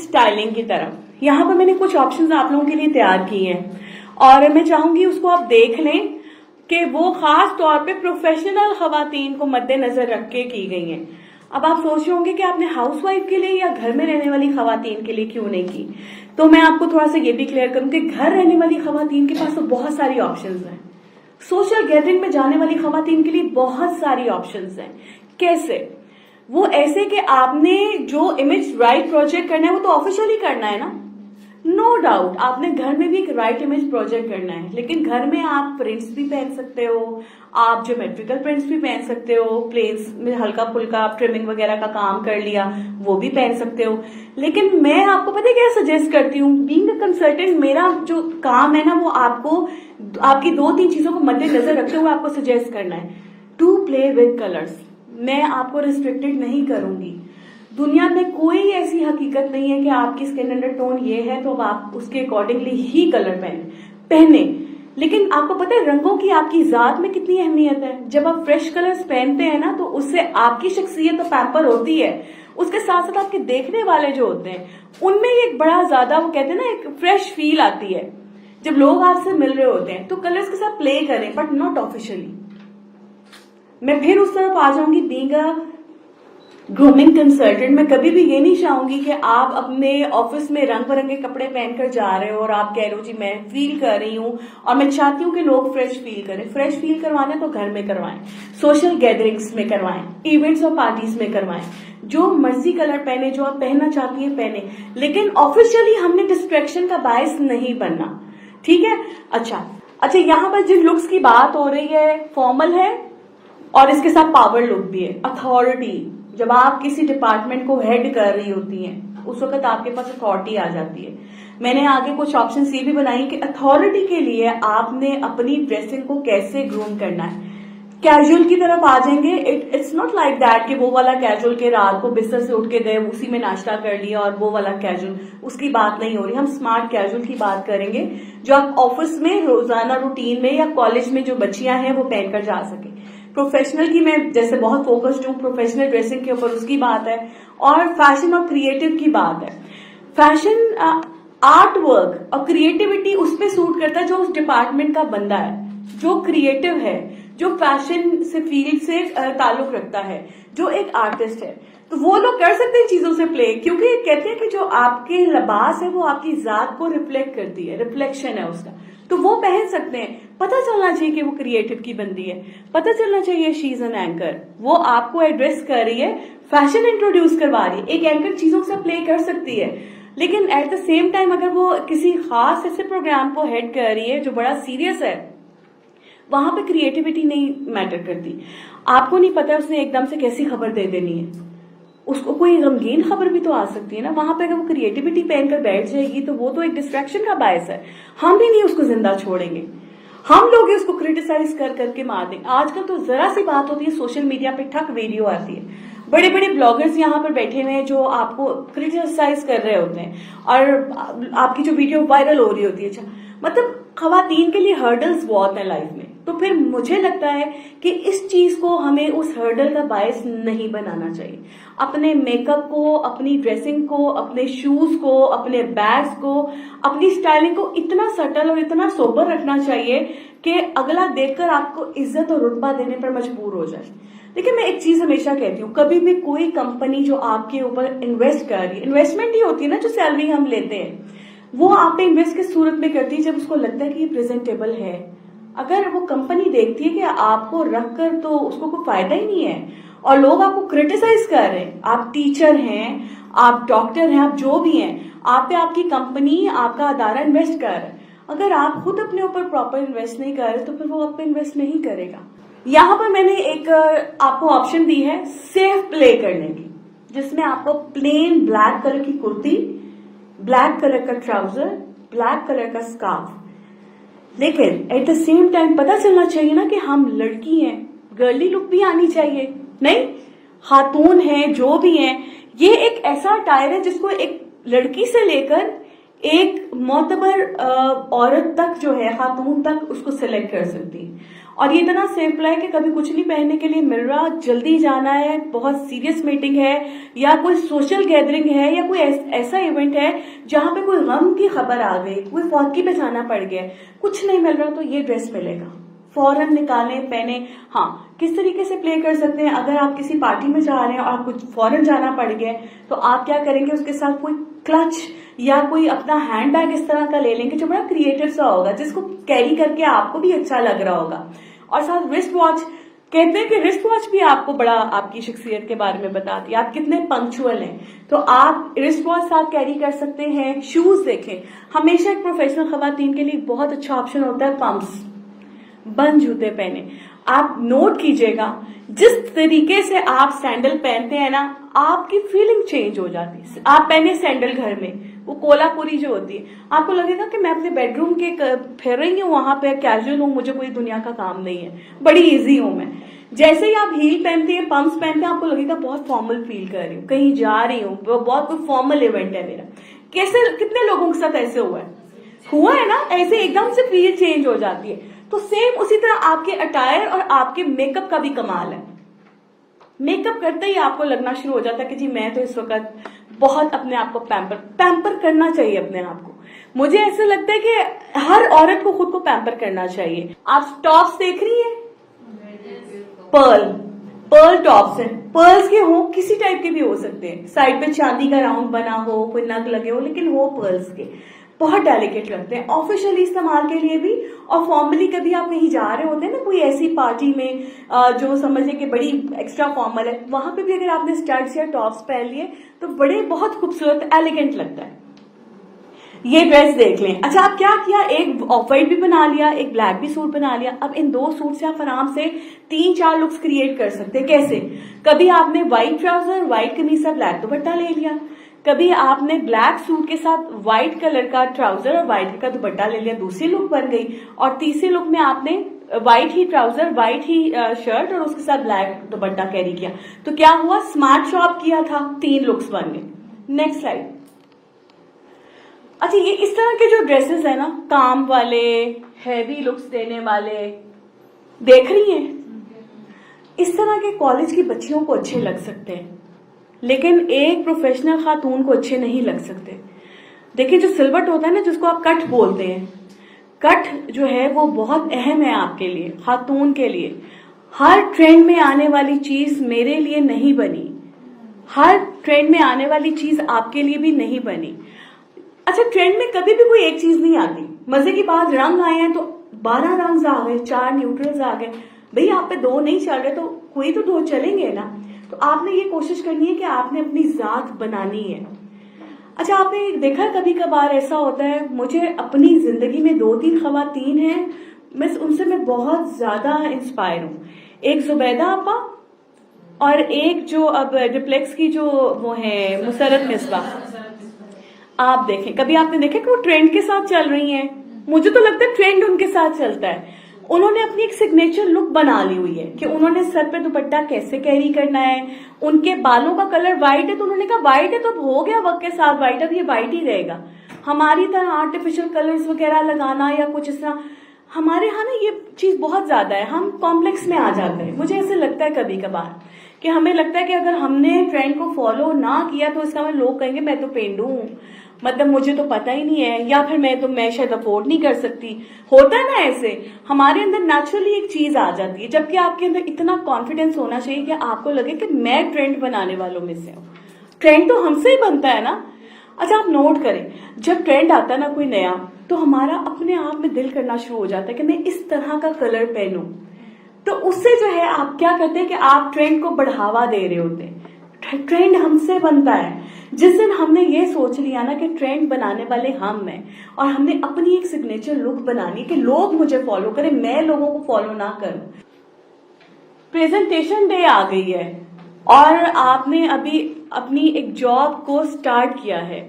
Styling की तरफ। यहाँ पर मैंने कुछ ऑप्शंस आप लोगों के लिए तैयार किए हैं और मैं चाहूंगी उसको आप देख लें कि वो खास तौर पे प्रोफेशनल खवातीन को मद्देनजर रख के की गई हैं। अब आप सोच रहे होंगे कि आपने हाउसवाइफ के लिए या घर में रहने वाली खवातीन के लिए क्यों नहीं की, तो मैं आपको थोड़ा सा ये भी क्लियर करूं कि घर रहने वाली खवातीन के पास तो बहुत सारी ऑप्शंस हैं। सोशल गैदरिंग में जाने वाली खवातीन के लिए बहुत सारी ऑप्शंस हैं। कैसे? वो ऐसे कि आपने जो इमेज राइट प्रोजेक्ट करना है वो तो ऑफिशियली करना है ना, नो डाउट आपने घर में भी एक राइट इमेज प्रोजेक्ट करना है, लेकिन घर में आप प्रिंट्स भी पहन सकते हो, आप ज्योमेट्रिकल प्रिंट्स भी पहन सकते हो, प्लेन्स में हल्का फुल्का आप ट्रिमिंग वगैरह का काम कर लिया वो भी पहन सकते हो। लेकिन मैं आपको पता है क्या सजेस्ट करती हूँ, बीइंग अ कंसल्टेंट मेरा जो काम है ना वो आपको आपकी 2-3 चीजों को मद्देनजर रखते हुए आपको सजेस्ट करना है। टू प्ले विद कलर्स, मैं आपको रिस्ट्रिक्टेड नहीं करूंगी। दुनिया में कोई ऐसी हकीकत नहीं है कि आपकी स्किन अंडर टोन ये है तो आप उसके अकॉर्डिंगली ही कलर पहने। लेकिन आपको पता है रंगों की आपकी जात में कितनी अहमियत है। जब आप फ्रेश कलर्स पहनते हैं ना तो उससे आपकी शख्सियत तो पैम्पर होती है, उसके साथ साथ आपके देखने वाले जो होते हैं उनमें एक बड़ा ज्यादा वो कहते हैं ना एक फ्रेश फील आती है जब लोग आपसे मिल रहे होते हैं। तो कलर्स के साथ प्ले करें बट नॉट ऑफिशियली। मैं फिर उस तरफ आ जाऊंगी, बीइंग अ ग्रूमिंग कंसल्टेंट मैं कभी भी ये नहीं चाहूंगी कि आप अपने ऑफिस में रंग बिरंगे कपड़े पहनकर जा रहे हो और आप कह रहे हो जी मैं फील कर रही हूँ और मैं चाहती हूँ कि लोग फ्रेश फील करें। फ्रेश फील करवाना तो घर में करवाएं, सोशल गैदरिंग्स में करवाएं, इवेंट्स और पार्टीज में करवाएं। जो मर्जी कलर पहने, जो आप पहनना चाहती है पहने, लेकिन ऑफिशियली हमने डिस्ट्रैक्शन का बायस नहीं बनना, ठीक है। अच्छा यहाँ पर जिन लुक्स की बात हो रही है फॉर्मल है और इसके साथ पावर लुक भी है। अथॉरिटी, जब आप किसी डिपार्टमेंट को हेड कर रही होती हैं उस वक्त आपके पास अथॉरिटी आ जाती है। मैंने आगे कुछ ऑप्शन ये भी बनाई कि अथॉरिटी के लिए आपने अपनी ड्रेसिंग को कैसे ग्रूम करना है। कैजुअल की तरफ आ जाएंगे, इट्स नॉट लाइक दैट कि वो वाला कैजुअल के रात को बिस्तर से उठ के गए उसी में नाश्ता कर लिया और वो वाला कैजुअल, उसकी बात नहीं हो रही। हम स्मार्ट कैजुअल की बात करेंगे जो आप ऑफिस में रोजाना रूटीन में या कॉलेज में जो बच्चियां हैं वो पहनकर जा सके। प्रोफेशनल की मैं जैसे बहुत फोकस्ड हूँ प्रोफेशनल ड्रेसिंग के ऊपर, उसकी बात है। और फैशन और क्रिएटिव की बात है। फैशन आर्ट वर्क और क्रिएटिविटी उस पर सूट करता है जो उस डिपार्टमेंट का बंदा है, जो क्रिएटिव है, जो फैशन से फील्ड से ताल्लुक रखता है, जो एक आर्टिस्ट है। तो वो लोग कर सकते हैं चीजों से प्ले, क्योंकि कहते हैं कि जो आपके लिबास है वो आपकी जात को रिफ्लेक्ट करती है, रिफ्लेक्शन है उसका, तो वो पहन सकते हैं। पता चलना चाहिए कि वो क्रिएटिव की बंदी है, पता चलना चाहिए शी इज एन एंकर, वो आपको एड्रेस कर रही है, फैशन इंट्रोड्यूस करवा रही है। एक एंकर चीजों से प्ले कर सकती है, लेकिन एट द सेम टाइम अगर वो किसी खास ऐसे प्रोग्राम को हेड कर रही है जो बड़ा सीरियस है, वहां पे क्रिएटिविटी नहीं मैटर करती। आपको नहीं पता उसने एकदम से कैसी खबर दे देनी है, उसको कोई गमगीन खबर भी तो आ सकती है ना। वहां पे अगर वो क्रिएटिविटी पहनकर बैठ जाएगी तो वो तो एक डिस्ट्रैक्शन का बायस है। हम भी नहीं उसको जिंदा छोड़ेंगे, हम लोग उसको क्रिटिसाइज कर करके मार देंगे। आजकल तो जरा सी बात होती है सोशल मीडिया पे ठक वीडियो आती है, बड़े बड़े ब्लॉगर्स यहाँ पर बैठे हुए हैं जो आपको क्रिटिसाइज कर रहे होते हैं और आपकी जो वीडियो वायरल हो रही होती है। अच्छा, मतलब खवातीन के लिए हर्डल्स बहुत है लाइफ में। तो फिर मुझे लगता है कि इस चीज को हमें उस हर्डल का बायस नहीं बनाना चाहिए। अपने मेकअप को, अपनी ड्रेसिंग को, अपने शूज को, अपने बैग्स को, अपनी स्टाइलिंग को इतना सटल और इतना सोबर रखना चाहिए कि अगला देखकर आपको इज्जत और रुतबा देने पर मजबूर हो जाए। देखिए, मैं एक चीज हमेशा कहती हूँ, कभी भी कोई कंपनी जो आपके ऊपर इन्वेस्ट कर रही है, इन्वेस्टमेंट ही होती है ना जो सैलरी हम लेते हैं, वो आप पे इन्वेस्ट किस सूरत में करती है जब उसको लगता है कि ये प्रेजेंटेबल है। अगर वो कंपनी देखती है कि आपको रखकर तो उसको कोई फायदा ही नहीं है और लोग आपको क्रिटिसाइज कर रहे हैं, आप टीचर हैं, आप डॉक्टर हैं, आप जो भी हैं, आप पे आपकी कंपनी, आपका अदारा इन्वेस्ट कर रहा है, अगर आप खुद अपने ऊपर प्रॉपर इन्वेस्ट नहीं कर रहे तो फिर वो आप पे इन्वेस्ट नहीं करेगा। यहाँ पर मैंने एक आपको ऑप्शन दी है सेफ प्ले करने की, जिसमें आपको प्लेन ब्लैक कलर की कुर्ती, ब्लैक कलर का ट्राउजर, ब्लैक कलर का स्कार्फ, लेकिन एट द सेम टाइम पता चलना चाहिए ना कि हम लड़की हैं, गर्ली लुक भी आनी चाहिए। नहीं, खातून हैं, जो भी हैं, ये एक ऐसा अटायर है जिसको एक लड़की से लेकर एक मोतबर औरत तक जो है, खातून तक, उसको सिलेक्ट कर सकती है। और ये इतना सिंपल है कि कभी कुछ नहीं पहनने के लिए मिल रहा, जल्दी जाना है, बहुत सीरियस मीटिंग है या कोई सोशल गैदरिंग है या कोई ऐसा इवेंट है जहां पे कोई गम की खबर आ गई, कोई फौतगी पे जाना पड़ गया, कुछ नहीं मिल रहा, तो ये ड्रेस मिलेगा, फौरन निकालें, पहने। हाँ, किस तरीके से प्ले कर सकते हैं, अगर आप किसी पार्टी में जा रहे हैं और आपको फौरन जाना पड़ गया तो आप क्या करेंगे, उसके साथ कोई क्लच या कोई अपना हैंड बैग इस तरह का ले लेंगे जो बड़ा क्रिएटिव सा होगा, जिसको कैरी करके आपको भी अच्छा लग रहा होगा। और साथ रिस्ट वॉच, कहते हैं कि रिस्ट वॉच भी आपको बड़ा आपकी शख्सियत के बारे में बताती है, आप कितने पंक्चुअल हैं, तो आप रिस्ट वॉच साथ कैरी कर सकते हैं। शूज देखें, हमेशा एक प्रोफेशनल खवातीन के लिए बहुत अच्छा ऑप्शन होता है पम्प्स, बंद जूते पहने। आप नोट कीजिएगा, जिस तरीके से आप सैंडल पहनते हैं ना, आपकी फीलिंग चेंज हो जाती है। आप पहने सैंडल घर में, वो कोलापुरी जो होती है, आपको लगेगा कि मैं अपने बेडरूम के फिर रही हूँ, वहां पे कैजुअल हूँ, मुझे कोई दुनिया का काम नहीं है, बड़ी इजी हूं मैं। जैसे ही आप हील पहनते हैं, पंप्स पहनते हैं, आपको लगेगा बहुत फॉर्मल फील कर रही हूँ, कहीं जा रही हूँ, बहुत कोई फॉर्मल इवेंट है मेरा। कैसे, कितने लोगों के साथ ऐसे हुआ है ना, ऐसे एकदम से फील चेंज हो जाती है। तो सेम उसी तरह आपके अटायर और आपके मेकअप का भी कमाल है। मेकअप करते ही आपको लगना शुरू हो जाता है कि जी मैं तो इस वक्त बहुत अपने आप को पैम्पर करना चाहिए अपने आप को। मुझे ऐसे लगता है कि हर औरत को खुद को पैम्पर करना चाहिए। आप टॉप्स देख रही हैं, पर्ल टॉप्स हैं, पर्ल्स के हो, किसी टाइप के भी हो सकते हैं, साइड पे चांदी का राउंड बना हो, कोई नग लगे हो, लेकिन हो पर्ल्स के, बहुत डेलिकेट लगते हैं ऑफिशियली इस्तेमाल के लिए भी। और फॉर्मली कभी आप कहीं जा रहे होते हैं ना, कोई ऐसी पार्टी में जो समझे कि बड़ी एक्स्ट्रा फॉर्मल है, वहां पे भी अगर आपने स्टड्स या टॉप्स पहन लिए तो बड़े बहुत खूबसूरत एलिगेंट लगता है। ये ड्रेस देख लें। अच्छा, आप क्या किया, एक ऑफ वाइट भी बना लिया, एक ब्लैक भी सूट बना लिया। अब इन दो सूट से आप आराम से 3-4 लुक्स क्रिएट कर सकते हैं। कैसे, कभी आपने व्हाइट ट्राउजर, व्हाइट कमीज से ब्लैक दुपट्टा ले लिया, कभी आपने ब्लैक सूट के साथ व्हाइट कलर का ट्राउजर और व्हाइट का दुपट्टा ले लिया, दूसरी लुक बन गई। और तीसरी लुक में आपने व्हाइट ही ट्राउजर, व्हाइट ही शर्ट और उसके साथ ब्लैक दुपट्टा कैरी किया, तो क्या हुआ, स्मार्ट शॉप किया था, 3 लुक्स बन गए। Next slide. अच्छा, ये इस तरह के जो ड्रेसेस है ना, काम वाले, हैवी लुक्स देने वाले, देख रही हैं, इस तरह के कॉलेज की बच्चियों को अच्छे लग सकते हैं, लेकिन एक प्रोफेशनल खातून को अच्छे नहीं लग सकते। देखिए, जो सिलवट होता है ना, जिसको आप कट बोलते हैं, कट जो है वो बहुत अहम है आपके लिए, खातून के लिए। हर ट्रेंड में आने वाली चीज मेरे लिए नहीं बनी, हर ट्रेंड में आने वाली चीज आपके लिए भी नहीं बनी। अच्छा, ट्रेंड में कभी भी कोई एक चीज नहीं आती। मजे की बात, रंग आए हैं तो 12 रंग आ गए, 4 न्यूट्रल्स आ गए, भाई आप पे 2 नहीं चल रहे तो कोई तो 2 चलेंगे ना। तो आपने ये कोशिश करनी है कि आपने अपनी जात बनानी है। अच्छा, आपने देखा कभी कभार ऐसा होता है, मुझे अपनी जिंदगी में 2-3 खवातीन हैं, उनसे मैं बहुत ज्यादा इंस्पायर हूँ। एक जुबैदा आपा और एक जो अब डिप्लेक्स की जो वो है मुसरत मिसबा। आप देखें, कभी आपने देखा कि वो ट्रेंड के साथ चल रही हैं? मुझे तो लगता है ट्रेंड उनके साथ चलता है। उन्होंने अपनी एक सिग्नेचर लुक बना ली हुई है कि उन्होंने सर पे दुपट्टा कैसे कैरी करना है। उनके बालों का कलर व्हाइट है तो उन्होंने कहा व्हाइट है तो अब हो गया वक्त के साथ व्हाइट, अब ये व्हाइट ही रहेगा। हमारी तरह आर्टिफिशियल कलर्स वगैरह लगाना या कुछ इस तरह, हमारे यहाँ ना ये चीज बहुत ज्यादा है, हम कॉम्प्लेक्स में आ जाते हैं। मुझे ऐसे लगता है कभी कभार कि हमें लगता है कि अगर हमने ट्रेंड को फॉलो ना किया तो इसका लोग कहेंगे मैं तो पेंडू हूँ, मतलब मुझे तो पता ही नहीं है, या फिर मैं शायद अफोर्ड नहीं कर सकती। होता है ना ऐसे, हमारे अंदर नेचुरली एक चीज आ जाती है, जबकि आपके अंदर इतना कॉन्फिडेंस होना चाहिए कि आपको लगे कि मैं ट्रेंड बनाने वालों में से हूँ। ट्रेंड तो हमसे ही बनता है ना। अच्छा, आप नोट करें, जब ट्रेंड आता है ना कोई नया, तो हमारा अपने आप में दिल करना शुरू हो जाता है कि मैं इस तरह का कलर पहनूं। तो उससे जो है आप क्या करते हैं कि आप ट्रेंड को बढ़ावा दे रहे होते हैं। ट्रेंड हमसे बनता है। जिस दिन हमने ये सोच लिया ना कि ट्रेंड बनाने वाले हम हैं और हमने अपनी एक सिग्नेचर लुक बनानी कि लोग मुझे फॉलो करें, मैं लोगों को फॉलो ना करूं। प्रेजेंटेशन डे आ गई है और आपने अभी अपनी एक जॉब को स्टार्ट किया है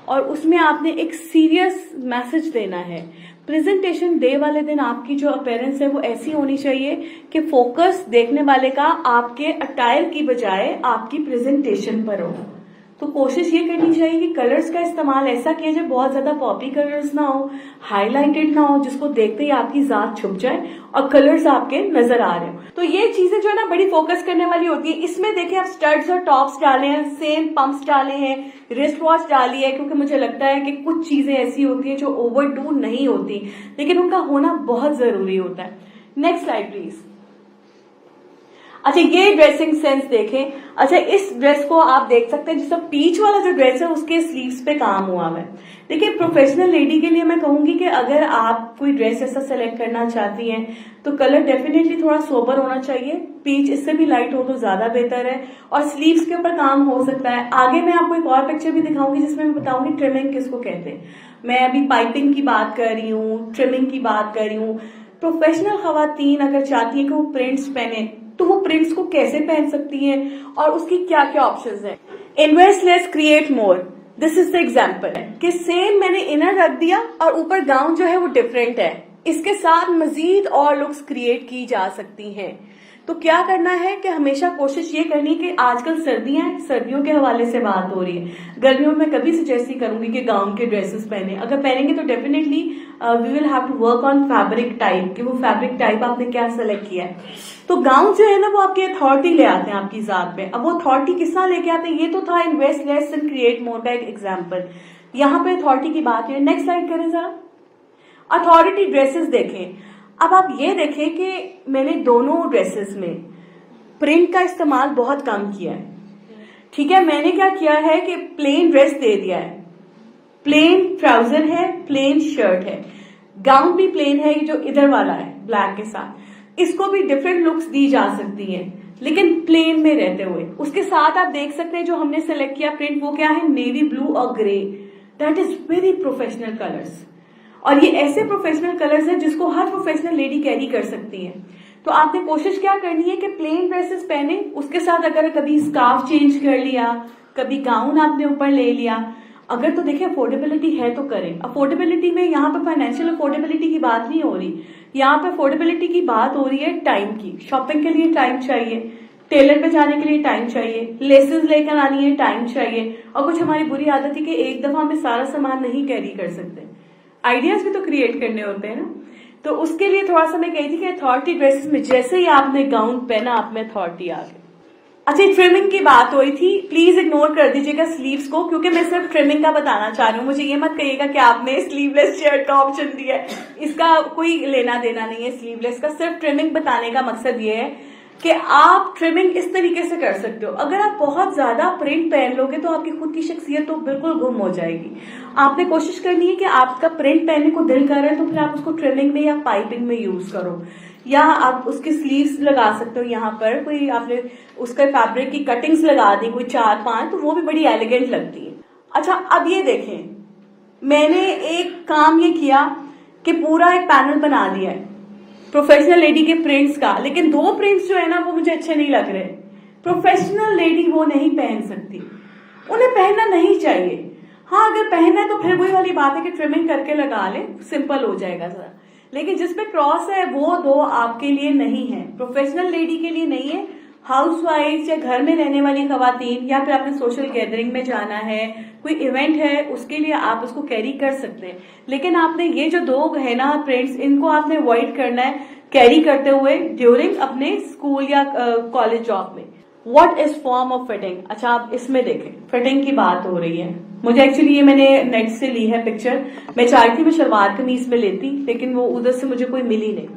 और उसमें आपने एक सीरियस मैसेज देना है। प्रेजेंटेशन डे वाले दिन आपकी जो अपीयरेंस है वो ऐसी होनी चाहिए कि फोकस देखने वाले का आपके अटायर की बजाय आपकी प्रेजेंटेशन पर हो। तो कोशिश ये करनी चाहिए कि कलर्स का इस्तेमाल ऐसा किया जाए, बहुत ज्यादा पॉपी कलर्स ना हो, हाईलाइटेड ना हो, जिसको देखते ही आपकी जात छुप जाए और कलर्स आपके नजर आ रहे हो। तो ये चीजें जो है ना बड़ी फोकस करने वाली होती है। इसमें देखिए आप स्टड्स और टॉप्स डाले हैं, सेम पंप्स डाले हैं, रिस्ट वॉच डाली है, क्योंकि मुझे लगता है कि कुछ चीजें ऐसी होती है जो ओवरडू नहीं होती, लेकिन उनका होना बहुत जरूरी होता है। Next slide please. अच्छा, ये ड्रेसिंग सेंस देखें। अच्छा, इस ड्रेस को आप देख सकते हैं, जिसका पीच वाला जो ड्रेस है उसके स्लीव्स पे काम हुआ है। देखिए, प्रोफेशनल लेडी के लिए मैं कहूंगी कि अगर आप कोई ड्रेस ऐसा सेलेक्ट करना चाहती हैं तो कलर डेफिनेटली थोड़ा सोबर होना चाहिए, पीच इससे भी लाइट हो तो ज्यादा बेहतर है, और स्लीव्स के ऊपर काम हो सकता है। आगे मैं आपको एक और पिक्चर भी दिखाऊंगी जिसमें मैं बताऊंगी ट्रिमिंग किसको कहते हैं। मैं अभी पाइपिंग की बात कर रही हूँ, ट्रिमिंग की बात कर रही हूँ। प्रोफेशनल खवातीन अगर चाहती है कि वो प्रिंट्स पहने तो वो प्रिंट्स को कैसे पहन सकती हैं और उसकी क्या क्या ऑप्शंस हैं। Invest less create more, this is the example कि सेम मैंने इनर रख दिया और ऊपर गाउन जो है वो डिफरेंट है, इसके साथ मजीद और लुक्स क्रिएट की जा सकती हैं। तो क्या करना है कि हमेशा कोशिश ये करनी कि आजकल सर्दियां हैं, सर्दियों के हवाले से बात हो रही है। गर्मियों में कभी सजेस्ट नहीं करूंगी कि गाउन के ड्रेसेस पहने, अगर पहनेंगे तो definitely we will have to work on fabric type, कि वो फैब्रिक टाइप आपने क्या सेलेक्ट किया है। तो गाउन जो है ना वो आपकी अथॉरिटी ले आते हैं आपकी जात पे। अब वो अथॉरिटी किस तरह लेके आते हैं, ये तो था invest less and create more का एक एग्जाम्पल। यहाँ पे अथॉरिटी की बात है। नेक्स्ट स्लाइड करें जरा। अथॉरिटी ड्रेसेस देखें। अब आप ये देखें कि मैंने दोनों ड्रेसेस में प्रिंट का इस्तेमाल बहुत कम किया है। ठीक है, मैंने क्या किया है कि प्लेन ड्रेस दे दिया है, प्लेन ट्राउजर है, प्लेन शर्ट है, गाउन भी प्लेन है, ये जो इधर वाला है ब्लैक के साथ, इसको भी डिफरेंट लुक्स दी जा सकती हैं लेकिन प्लेन में रहते हुए। उसके साथ आप देख सकते हैं जो हमने सेलेक्ट किया प्रिंट वो क्या है, नेवी ब्लू और grey. That is very professional colours, और ये ऐसे प्रोफेशनल कलर्स हैं जिसको हर प्रोफेशनल लेडी कैरी कर सकती है। तो आपने कोशिश क्या करनी है कि प्लेन ड्रेसेस पहने, उसके साथ अगर कभी स्कार्फ चेंज कर लिया, कभी गाउन आपने ऊपर ले लिया, अगर तो देखिए अफोर्डेबिलिटी है तो करें। अफोर्डेबिलिटी में यहाँ पे फाइनेंशियल अफोर्डेबिलिटी की बात नहीं हो रही, यहाँ पे अफोर्डेबिलिटी की बात हो रही है टाइम की। शॉपिंग के लिए टाइम चाहिए, टेलर पे जाने के लिए टाइम चाहिए, लेसेस लेकर आनी है टाइम चाहिए, और कुछ हमारी बुरी आदत है कि एक दफा में सारा सामान नहीं कैरी कर सकते, आइडियाज भी तो क्रिएट करने होते हैं ना। तो उसके लिए थोड़ा सा मैं कही थी कि अथॉरिटी ड्रेसेस में जैसे ही आपने गाउन पहना आप में अथॉरिटी आ गई। अच्छा, ट्रिमिंग की बात हो रही थी, प्लीज इग्नोर कर दीजिएगा स्लीव्स को, क्योंकि मैं सिर्फ ट्रिमिंग का बताना चाह रही हूँ। मुझे ये मत कहिएगा कि आपने स्लीवलेस शर्ट का ऑप्शन दिया है, इसका कोई लेना देना नहीं है स्लीवलेस का। सिर्फ ट्रिमिंग बताने का मकसद ये है कि आप ट्रिमिंग इस तरीके से कर सकते हो। अगर आप बहुत ज्यादा प्रिंट पहन लोगे तो आपकी खुद की शख्सियत तो बिल्कुल गुम हो जाएगी। आपने कोशिश करनी है कि आपका प्रिंट पहनने को दिल कर रहा है तो फिर आप उसको ट्रिमिंग में या पाइपिंग में यूज करो, या आप उसके स्लीव्स लगा सकते हो। यहाँ पर कोई आपने उसका फैब्रिक की कटिंग्स लगा दी कोई 4-5, तो वो भी बड़ी एलिगेंट लगती है। अच्छा, अब ये देखें, मैंने एक काम ये किया कि पूरा एक पैनल बना दिया है प्रोफेशनल लेडी के प्रिंट्स का, लेकिन 2 प्रिंट्स जो है ना वो मुझे अच्छे नहीं लग रहे। प्रोफेशनल लेडी वो नहीं पहन सकती, उन्हें पहनना नहीं चाहिए। हाँ, अगर पहनना है तो फिर वही वाली बात है कि ट्रिमिंग करके लगा ले, सिंपल हो जाएगा जरा। लेकिन जिसपे क्रॉस है वो 2 आपके लिए नहीं है, प्रोफेशनल लेडी के लिए नहीं है। हाउसवाइफ या घर में रहने वाली खवातीन, या फिर आपने सोशल गैदरिंग में जाना है, कोई इवेंट है, उसके लिए आप उसको कैरी कर सकते हैं। लेकिन आपने ये जो 2 है ना प्रिंट्स, इनको आपने अवॉइड करना है कैरी करते हुए ड्यूरिंग अपने स्कूल या कॉलेज जॉब में। What is form of fitting. अच्छा, आप इसमें देखें, फिटिंग की बात हो रही है। मुझे एक्चुअली ये मैंने नेट से ली है पिक्चर, मैं चाहती थी मैं शलवार कमीज में लेती, लेकिन वो उधर से मुझे कोई मिली नहीं।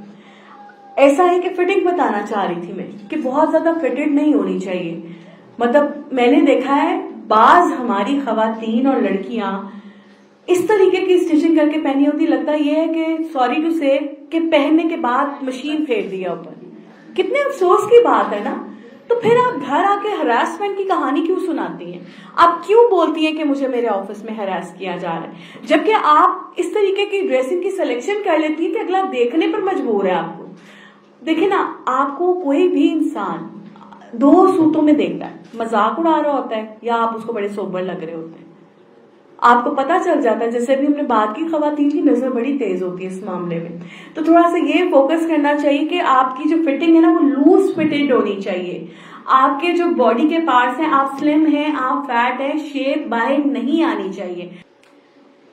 ऐसा है कि फिटिंग बताना चाह रही थी मैं कि बहुत ज्यादा फिटेड नहीं होनी चाहिए। मतलब मैंने देखा है बाज हमारी खवातीन और लड़कियां इस तरीके की स्टिचिंग करके पहनी होती, लगता ये है कि सॉरी टू से कि पहनने के बाद मशीन फेर दिया ऊपर। कितने अफसोस की बात है ना। तो फिर आप घर आके हरासमेंट की कहानी क्यों सुनाती हैं? आप क्यों बोलती हैं कि मुझे मेरे ऑफिस में हरास किया जा रहा है, जबकि आप इस तरीके की ड्रेसिंग की सिलेक्शन कर लेती है कि अगला देखने पर मजबूर है आपको। देखिए ना, आपको कोई भी इंसान 2 सूतों में देखता है, मजाक उड़ा रहा होता है या आप उसको बड़े सोबर लग रहे होते हैं, आपको पता चल जाता है। जैसे भी हमने बात की, खवातीन की नजर बड़ी तेज होती है इस मामले में। तो थोड़ा सा ये फोकस करना चाहिए कि आपकी जो फिटिंग है ना वो लूज फिटेड होनी चाहिए। आपके जो बॉडी के पार्ट्स हैं, आप स्लिम हैं, आप फैट हैं, शेप बाहर नहीं आनी चाहिए।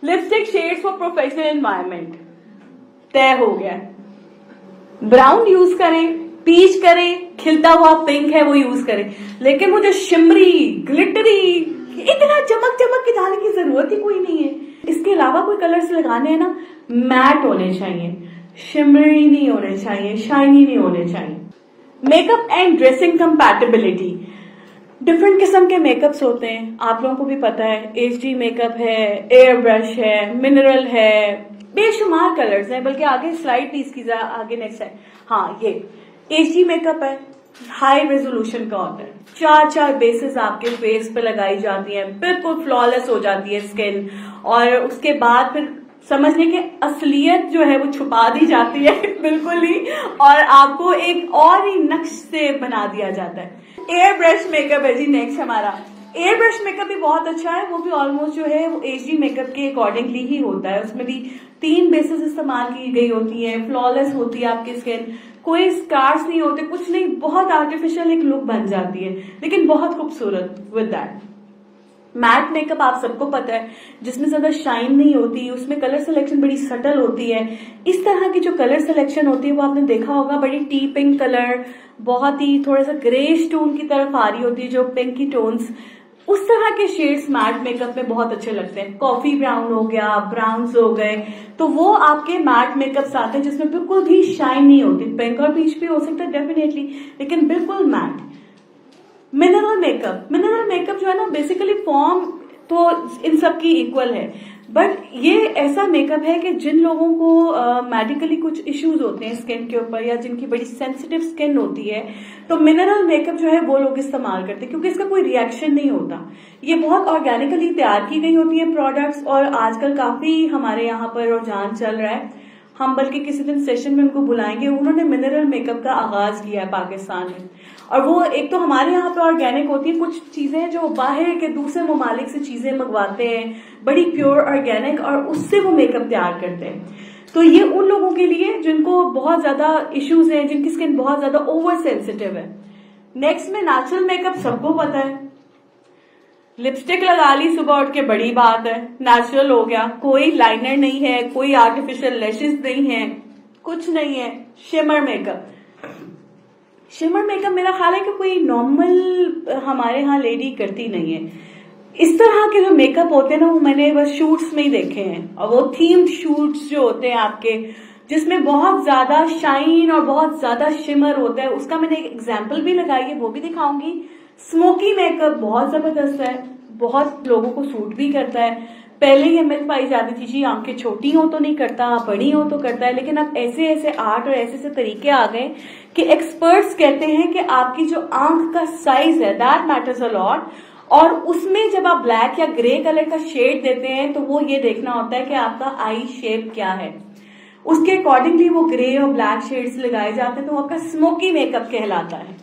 Lipstick shades for professional environment तय हो गया। ब्राउन यूज करें, पीच करें, खिलता हुआ पिंक है वो यूज करें, लेकिन मुझे शिमरी, ग्लिटरी, इतना चमक चमक के जाने की जरूरत ही कोई नहीं है। इसके अलावा कोई कलर्स लगाने हैं ना, मैट होने चाहिए, शिमरी नहीं होने चाहिए, शाइनी नहीं होने चाहिए। Makeup and dressing compatibility, different किस्म के मेकअप्स होते हैं, आप लोगों को भी पता है। HD मेकअप है, एयर ब्रश है, मिनरल है, बेशुमार कलर्स हैं, बल्कि आगे स्लाइड प्लीज कीजिए, आगे नेक्स्ट है। हाँ, ये HD मेकअप है, हाई रेजोल्यूशन का होता है, 4 बेसिस आपके फेस पे लगाई जाती हैं, बिल्कुल फ्लॉलेस हो जाती है स्किन, और उसके बाद फिर समझने की असलियत जो है वो छुपा दी जाती है बिल्कुल ही, और आपको एक और ही नक्श से बना दिया जाता है। एयर ब्रश मेकअप है जी नेक्स्ट हमारा। एयर ब्रश मेकअप भी बहुत अच्छा है, वो भी ऑलमोस्ट जो है वो HD मेकअप के अकॉर्डिंगली ही होता है। उसमें भी 3 बेसिस इस्तेमाल की गई होती है, फ्लॉलेस होती है आपकी स्किन, कोई स्कार्स नहीं होते, कुछ नहीं, बहुत आर्टिफिशियल एक लुक बन जाती है, लेकिन बहुत खूबसूरत विद दैट। मैट मेकअप आप सबको पता है, जिसमें ज्यादा शाइन नहीं होती, उसमें कलर सिलेक्शन बड़ी सटल होती है। इस तरह की जो कलर सिलेक्शन होती है वो आपने देखा होगा, बड़ी टी पिंक कलर, बहुत ही थोड़ा सा ग्रेश टोन की तरफ आ रही होती है, जो पिंकी टोन्स, उस तरह के शेड्स मैट मेकअप में बहुत अच्छे लगते हैं। कॉफी ब्राउन हो गया, ब्राउन्स हो गए, तो वो आपके मैट मेकअप्स आते हैं जिसमें बिल्कुल भी शाइन नहीं होती। पिंक और पीच भी हो सकता है डेफिनेटली, लेकिन बिल्कुल मैट। मिनरल मेकअप जो है ना, बेसिकली फॉर्म तो इन सब की इक्वल है, बट ये ऐसा मेकअप है कि जिन लोगों को मेडिकली कुछ इश्यूज होते हैं स्किन के ऊपर, या जिनकी बड़ी सेंसिटिव स्किन होती है, तो मिनरल मेकअप जो है वो लोग इस्तेमाल करते हैं, क्योंकि इसका कोई रिएक्शन नहीं होता। ये बहुत ऑर्गेनिकली तैयार की गई होती है प्रोडक्ट्स, और आजकल काफी हमारे यहाँ पर रुझान चल रहा है। हम बल्कि किसी दिन सेशन में उनको बुलाएंगे, उन्होंने मिनरल मेकअप का आगाज किया है पाकिस्तान में, और वो एक तो हमारे यहाँ पे ऑर्गेनिक होती है, कुछ चीजें जो बाहर के दूसरे ममालिक से चीजें मंगवाते हैं, बड़ी प्योर ऑर्गेनिक, और उससे वो मेकअप तैयार करते हैं। तो ये उन लोगों के लिए जिनको बहुत ज्यादा इश्यूज हैं, जिनकी स्किन बहुत ज्यादा ओवर सेंसिटिव है। नेक्स्ट में नेचुरल मेकअप सबको पता है, लिपस्टिक लगा ली सुबह उठ के, बड़ी बात है, नेचुरल हो गया, कोई लाइनर नहीं है, कोई आर्टिफिशियल लैशेस नहीं है, कुछ नहीं है। शिमर मेकअप मेरा ख्याल है कि कोई नॉर्मल हमारे यहाँ लेडी करती नहीं है। इस तरह के जो मेकअप होते हैं ना, वो मैंने बस शूट्स में ही देखे हैं, और वो थीम्ड शूट्स जो होते हैं आपके, जिसमें बहुत ज्यादा शाइन और बहुत ज्यादा शिमर होता है, उसका मैंने एक एग्जाम्पल भी लगाई है, वो भी दिखाऊंगी। स्मोकी मेकअप बहुत जबरदस्त है, बहुत लोगों को सूट भी करता है। पहले ये मिथ पाई जाती थी जी आंखें छोटी हो तो नहीं करता, बड़ी हो तो करता है, लेकिन अब ऐसे ऐसे आर्ट और ऐसे ऐसे तरीके आ गए कि एक्सपर्ट्स कहते हैं कि आपकी जो आंख का साइज है दैट मैटर्स अ लॉट, और उसमें जब आप ब्लैक या ग्रे कलर का शेड देते हैं तो वो ये देखना होता है कि आपका आई शेप क्या है, उसके अकॉर्डिंगली वो ग्रे और ब्लैक शेड्स लगाए जाते हैं, तो आपका स्मोकी मेकअप कहलाता है।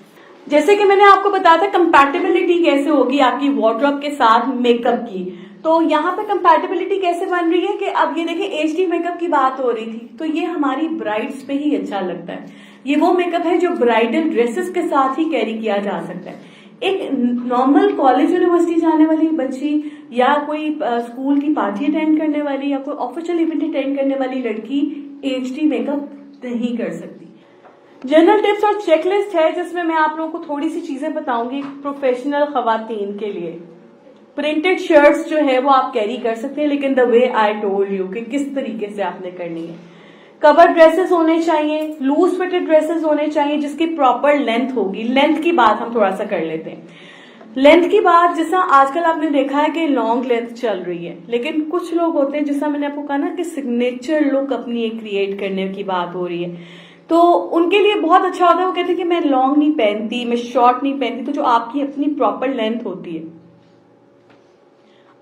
जैसे कि मैंने आपको बताया था कंपैटिबिलिटी कैसे होगी आपकी वार्डरोब के साथ मेकअप की, तो यहाँ पे कंपैटिबिलिटी कैसे बन रही है कि अब ये देखिए HD मेकअप की बात हो रही थी, तो ये हमारी ब्राइड्स पे ही अच्छा लगता है। ये वो मेकअप है जो ब्राइडल ड्रेसेस के साथ ही कैरी किया जा सकता है। एक नॉर्मल कॉलेज यूनिवर्सिटी जाने वाली बच्ची, या कोई स्कूल की पार्टी अटेंड करने वाली, या कोई ऑफिशियल इवेंट अटेंड करने वाली लड़की HD मेकअप नहीं कर सकती। जनरल टिप्स और चेकलिस्ट है जिसमें मैं आप लोगों को थोड़ी सी चीजें बताऊंगी प्रोफेशनल खवातीन के लिए। प्रिंटेड शर्ट्स जो है वो आप कैरी कर सकते हैं, लेकिन the way I told you कि किस तरीके से आपने करनी है। कवर ड्रेसेस होने चाहिए, लूज फिटेड ड्रेसेस होने चाहिए जिसकी प्रॉपर लेंथ होगी। लेंथ की बात हम थोड़ा सा कर लेते हैं। लेंथ की बात, जैसा आजकल आपने देखा है कि लॉन्ग लेंथ चल रही है, लेकिन कुछ लोग होते हैं, जैसा मैंने आपको कहा ना कि सिग्नेचर लुक अपनी एक क्रिएट करने की बात हो रही है, तो उनके लिए बहुत अच्छा होता है। वो कहते हैं कि मैं लॉन्ग नहीं पहनती, मैं शॉर्ट नहीं पहनती, तो जो आपकी अपनी प्रॉपर लेंथ होती है,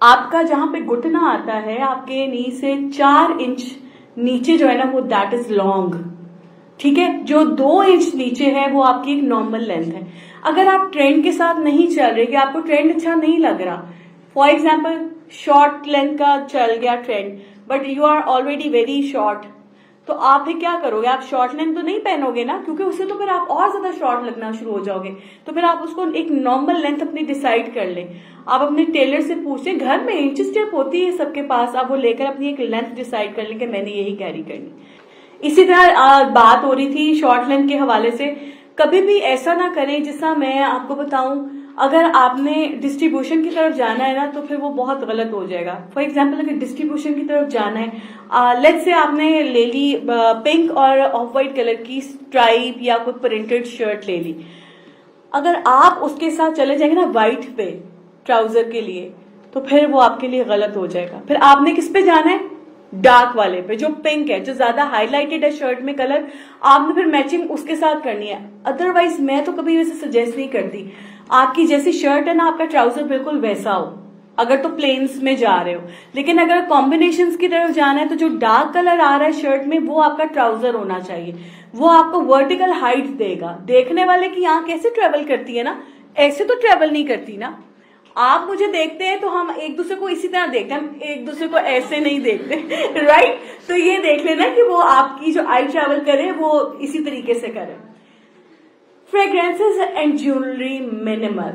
आपका जहां पे घुटना आता है आपके नी से 4 इंच नीचे जो है ना वो दैट इज लॉन्ग, ठीक है। जो 2 इंच नीचे है वो आपकी एक नॉर्मल लेंथ है। अगर आप ट्रेंड के साथ नहीं चल रहे, कि आपको ट्रेंड अच्छा नहीं लग रहा, फॉर एग्जाम्पल शॉर्ट लेंथ का चल गया trend, but you are already very short, तो आप फिर क्या करोगे, आप शॉर्ट लेंथ तो नहीं पहनोगे ना, क्योंकि उससे तो फिर आप और ज्यादा शॉर्ट लगना शुरू हो जाओगे। तो फिर आप उसको एक नॉर्मल लेंथ अपनी डिसाइड कर लें। आप अपने टेलर से पूछें, घर में इंच टेप होती है सबके पास, आप वो लेकर अपनी एक लेंथ डिसाइड कर लें कि मैंने यही कैरी करनी। इसी तरह बात हो रही थी शॉर्ट लेंथ के हवाले से, कभी भी ऐसा ना करें जिसका मैं आपको बताऊं, अगर आपने डिस्ट्रीब्यूशन की तरफ जाना है ना तो फिर वो बहुत गलत हो जाएगा। फॉर एग्जाम्पल अगर डिस्ट्रीब्यूशन की तरफ जाना है, लेट्स से आपने ले ली पिंक और ऑफ वाइट कलर की स्ट्राइप या कोई प्रिंटेड शर्ट ले ली, अगर आप उसके साथ चले जाएंगे ना व्हाइट पे ट्राउजर के लिए, तो फिर वो आपके लिए गलत हो जाएगा। फिर आपने किस पे जाना है, डार्क वाले पे, जो पिंक है, जो ज्यादा हाईलाइटेड है शर्ट में कलर, आपने फिर मैचिंग उसके साथ करनी है। अदरवाइज मैं तो कभी वैसे सजेस्ट नहीं करती, आपकी जैसी शर्ट है ना, आपका ट्राउजर बिल्कुल वैसा हो, अगर तो प्लेन्स में जा रहे हो। लेकिन अगर कॉम्बिनेशंस की तरफ जाना है तो जो डार्क कलर आ रहा है शर्ट में वो आपका ट्राउजर होना चाहिए, वो आपको वर्टिकल हाइट देगा। देखने वाले की आंख कैसे ट्रेवल करती है ना, ऐसे तो ट्रेवल नहीं करती ना। आप मुझे देखते हैं तो हम एक दूसरे को इसी तरह देखते हैं, हम एक दूसरे को ऐसे नहीं देखते राइट। तो ये देख लेना कि वो आपकी जो आई ट्रेवल करे वो इसी तरीके से करे। फ्रेग्रेंसेस एंड ज्वेलरी मिनिमल,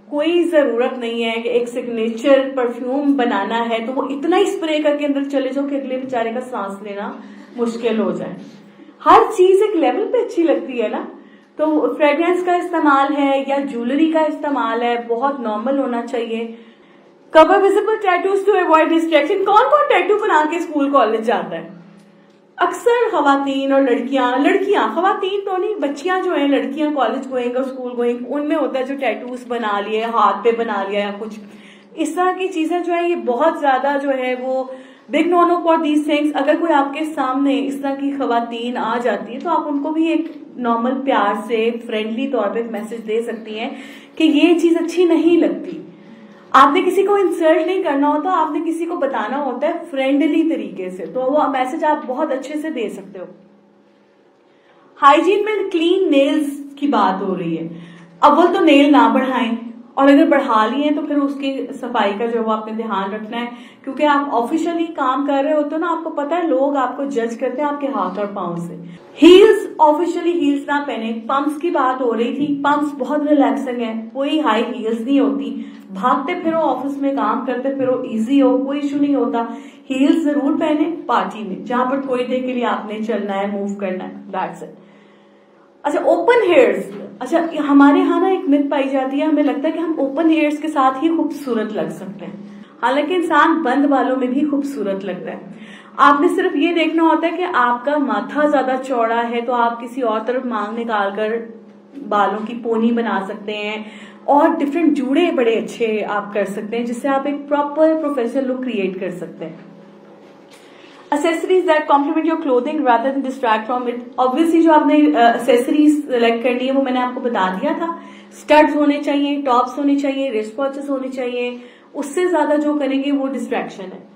कोई जरूरत नहीं है कि एक सिग्नेचर परफ्यूम बनाना है तो वो इतना ही स्प्रे करके अंदर चले जाओ कि अगले बेचारे का सांस लेना मुश्किल हो जाए। हर चीज एक लेवल पे अच्छी लगती है ना, तो फ्रेग्रेंस का इस्तेमाल है या ज्वेलरी का इस्तेमाल है बहुत नॉर्मल होना चाहिए। Cover visible tattoos to avoid distraction, कौन कौन टैटू बना के स्कूल कॉलेज जाता है? अक्सर खवातीन और लड़कियां खवातीन तो नहीं, बच्चियां जो है लड़कियां कॉलेज गोइंग और स्कूल गोइंग, उनमें होता है जो टैटूज बना लिए, हाथ पे बना लिया या कुछ इस तरह की चीजें जो है, ये बहुत ज्यादा जो है वो big no no for these things. अगर कोई आपके सामने इस तरह की खवातीन आ जाती है तो आप उनको भी एक नॉर्मल प्यार से फ्रेंडली तौर पे मैसेज दे सकती हैं कि ये चीज अच्छी नहीं लगती। आपने किसी को इंसल्ट नहीं करना होता, आपने किसी को बताना होता है फ्रेंडली तरीके से, तो वो मैसेज आप बहुत अच्छे से दे सकते हो। हाइजीन में क्लीन नेल्स की बात हो रही है। अव्वल तो नेल ना बढ़ाएं, और अगर बढ़ा लिए हैं तो फिर उसकी सफाई का जो वो आपने ध्यान रखना है, क्योंकि आप ऑफिशियली काम कर रहे होते हो ना, आपको पता है लोग आपको जज करते हैं आपके हाथ और पांव से। हील्स, ऑफिशियली हील्स ना पहने। पंप्स की बात हो रही थी, पंप्स बहुत रिलैक्सिंग है, कोई हाई हील्स नहीं होती, भागते फिरो ऑफिस में, काम करते फिरो, इजी हो, कोई इशू नहीं होता। हील्स जरूर पहने पार्टी में, जहां पर थोड़ी देर के लिए आपने चलना है, मूव करना है, दैट्स इट। अच्छा, ओपन हेयर्स, अच्छा हमारे यहाँ ना एक मिथ पाई जाती है, हमें लगता है कि हम ओपन हेयर्स के साथ ही खूबसूरत लग सकते हैं, हालांकि इंसान बंद बालों में भी खूबसूरत लगता है। आपने सिर्फ ये देखना होता है कि आपका माथा ज्यादा चौड़ा है तो आप किसी और तरफ मांग निकाल कर बालों की पोनी बना सकते हैं, और डिफरेंट जूड़े बड़े अच्छे आप कर सकते हैं, जिससे आप एक प्रॉपर प्रोफेशनल लुक क्रिएट कर सकते हैं। Accessories that complement your clothing rather than distract from it. Obviously जो आपने accessories select करनी है वो मैंने आपको बता दिया था। स्टड्स होने चाहिए, टॉप्स होने चाहिए, रिस्ट वॉचेस होने चाहिए, उससे ज्यादा जो करेंगे वो डिस्ट्रैक्शन है।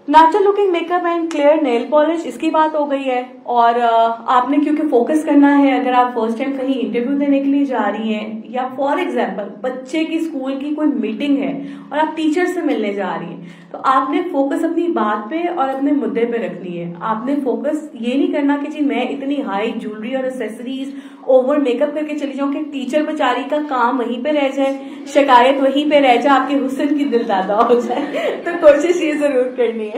Natural looking makeup and clear nail polish, इसकी बात हो गई है। और आपने क्योंकि फोकस करना है, अगर आप फर्स्ट टाइम कहीं इंटरव्यू देने के लिए जा रही हैं, या फॉर एग्जाम्पल बच्चे की स्कूल की कोई मीटिंग है और आप टीचर से मिलने जा रही हैं, तो आपने फोकस अपनी बात पे और अपने मुद्दे पे रखनी है। आपने फोकस ये नहीं करना कि जी मैं इतनी हाई ज्वेलरी और एक्सेसरीज ओवर मेकअप करके चली जाऊं कि टीचर बेचारी का काम वहीं पे रह जाए, शिकायत वहीं पे रह जाए, आपके हुस्न की दिलदादा हो जाए। तो कोशिश ये जरूर करनी है।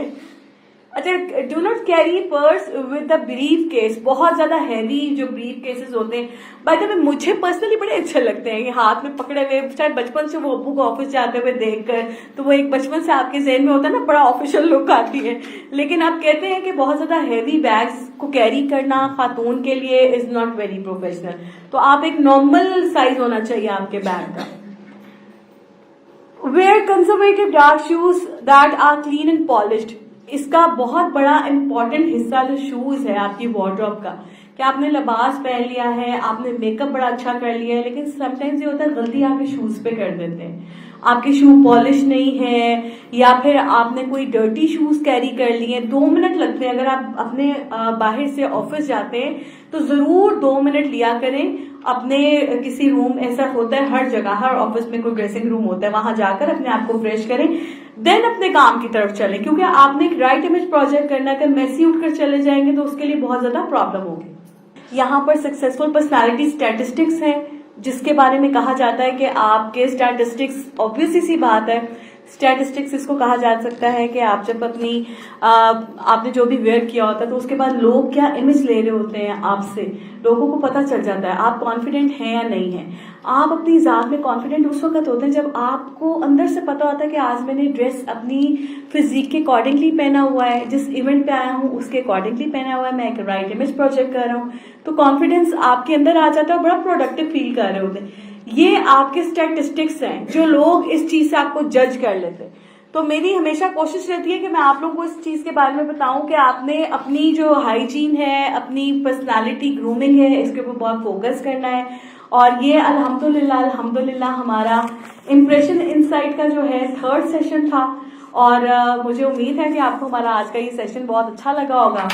अच्छा, do not carry purse with the brief case, बहुत ज्यादा हैवी जो ब्रीफ केसेस होते हैं, बाय द वे मुझे पर्सनली बड़े अच्छे लगते हैं कि हाथ में पकड़े हुए, शायद बचपन से वो अब्बू को ऑफिस जाते हुए देखकर, तो वो एक बचपन से आपके ज़हन में होता है ना, बड़ा ऑफिशियल लुक आती है। लेकिन आप कहते हैं कि बहुत ज्यादा हैवी बैग्स को कैरी करना खातून के लिए इज नॉट वेरी प्रोफेशनल, तो आप एक नॉर्मल साइज होना चाहिए आपके बैग का। Wear conservative dark shoes that are clean and polished, इसका बहुत बड़ा इंपॉर्टेंट हिस्सा जो शूज है आपकी वार्डरोब का, कि आपने लिबास पहन लिया है, आपने मेकअप बड़ा अच्छा कर लिया है, लेकिन समटाइम्स ये होता है गलती आपके शूज पे कर देते हैं, आपके शू पॉलिश नहीं है, या फिर आपने कोई डर्टी शूज कैरी कर लिए। 2 मिनट लगते हैं, अगर आप अपने बाहर से ऑफिस जाते हैं तो जरूर 2 मिनट लिया करें अपने किसी रूम, ऐसा होता है हर जगह, हर ऑफिस में कोई ड्रेसिंग रूम होता है, वहां जाकर अपने आप को फ्रेश करें। देन अपने काम की तरफ चलें, क्योंकि आपने एक राइट इमेज प्रोजेक्ट करना है। अगर मैसी उठकर चले जाएंगे तो उसके लिए बहुत ज्यादा प्रॉब्लम होगी। यहाँ पर सक्सेसफुल पर्सनालिटी स्टैटिस्टिक्स है, जिसके बारे में कहा जाता है कि आपके स्टैटिस्टिक्स, ऑब्वियसली सी बात है, स्टैटिस्टिक्स इसको कहा जा सकता है कि आप जब अपनी आपने जो भी वेयर किया होता है तो उसके बाद लोग क्या इमेज ले रहे होते हैं आपसे, लोगों को पता चल जाता है आप कॉन्फिडेंट हैं या नहीं हैं। आप अपनी जात में कॉन्फिडेंट उस वक्त होते हैं जब आपको अंदर से पता होता है कि आज मैंने ड्रेस अपनी फिजिक के अकॉर्डिंगली पहना हुआ है, जिस इवेंट पे आया हूँ उसके अकॉर्डिंगली पहना हुआ है, मैं एक राइट इमेज प्रोजेक्ट कर रहा हूँ, तो कॉन्फिडेंस आपके अंदर आ जाता है और बड़ा प्रोडक्टिव फील कर रहे होते हैं। ये आपके स्टैटिस्टिक्स हैं जो लोग इस चीज से आपको जज कर लेते हैं। तो मेरी हमेशा कोशिश रहती है कि मैं आप लोगों को इस चीज के बारे में बताऊं कि आपने अपनी जो हाइजीन है, अपनी पर्सनालिटी ग्रूमिंग है, इसके ऊपर बहुत फोकस करना है। और ये अल्हम्दुलिल्लाह हमारा इंप्रेशन इनसाइट का जो है 3rd सेशन था, और मुझे उम्मीद है कि आपको हमारा आज का ये सेशन बहुत अच्छा लगा होगा।